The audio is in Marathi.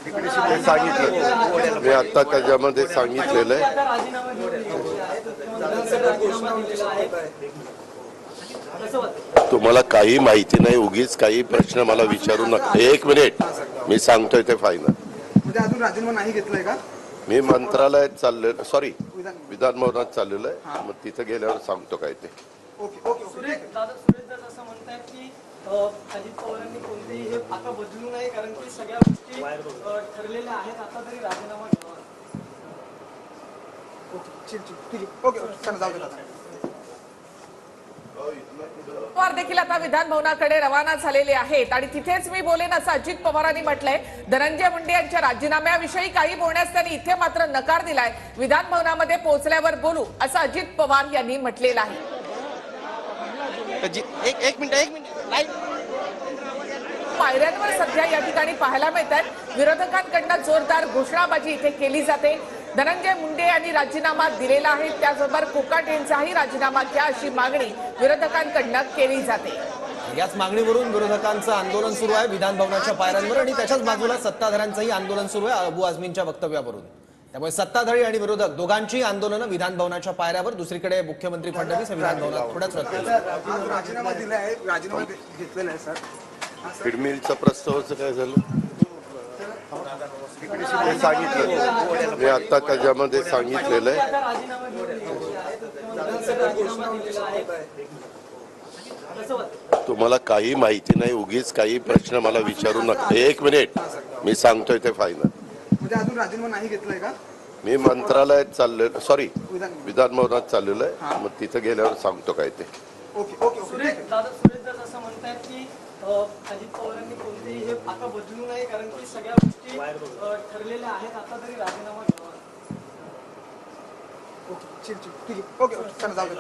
ते सांगितलं मी आता त्याच्यामध्ये सांगितलेलं आहे. तुम्हाला काही माहिती नाही, उगीच काही प्रश्न मला विचारू नका. एक मिनिट, मी सांगतोय ते फायनल. म्हणजे अजून राजीनामा नाही घेतलाय का? मी मंत्रालयात चाललेलो, सॉरी विधान भवनात चाललेलो आहे. मग तिथे गेल्यावर सांगतो काय ते. Okay okay. सुरेश दादा असं म्हणतात की अजित पवारांनी कोणतेही हे आता बदलू नये, कारण की सगळ्या गोष्टी ठरलेल्या आहेत, आता तरी राजीनामा घ्यावा. ओके ठीक आहे. ओके चला जाऊ दे. पवार देखील आता विधान भवनाकडे रवाना झालेले आहेत आणि तिथेच मी बोलेन असं अजित पवारांनी म्हटलंय. धनंजय मुंडे यांच्या राजीनाम्याविषयी काही बोलण्यास त्यांनी इथे मात्र नकार दिलाय. विधान भवनामध्ये पोहोचल्यावर बोलू असं अजित पवार यांनी म्हटलेलं आहे. एक मिनिट पायऱ्यांवर सध्या या ठिकाणी पाहायला मिळतात. विरोधकांकडून जोरदार घोषणाबाजी इथे केली जाते. धनंजय मुंडे यांनी राजीनामा दिलेला आहे, त्याचबरोबर कोकाटे यांचाही राजीनामा घ्या अशी मागणी विरोधकांकडून केली जाते. याच मागणीवरून विरोधकांचं आंदोलन सुरू आहे विधान भवनाच्या पायऱ्यांवर आणि त्याच्याच बाजूला सत्ताधाऱ्यांचंही आंदोलन सुरू आहे अबू आझमींच्या वक्तव्यावरून. त्यामुळे सत्ताधारी आणि विरोधक दोघांची आंदोलनं विधान भवनाच्या पायऱ्यावर. दुसरीकडे मुख्यमंत्री फडणवीस विधान भवनात थोड्याच वेळात राजीनामा दिला आहे, राजीनामा घेतलेला आहे सर. फिडमिलचं प्रस्तावाचं काय झालं ते सांगितलं मी आता त्याच्यामध्ये सांगितलेलं आहे. तुम्हाला काही माहिती नाही, उगीच काही प्रश्न मला विचारू नका. एक मिनिट, मी सांगतोय ते फायनल. म्हणजे अजून राजीनामा नाही घेतलाय का? मी मंत्रालयात चाललेलो, सॉरी विधान भवनात चाललेलो आहे. मग तिथे गेल्यावर सांगतो काय ते. Okay okay. सुरेश दादा असं म्हणतात की अजित पवारांनी कोणतेही हे आता बदलू नये, कारण की सगळ्या गोष्टी ठरलेल्या आहेत, आता तरी राजीनामा घ्यावा. ओके ठीक आहे. ओके चला जाऊ दे.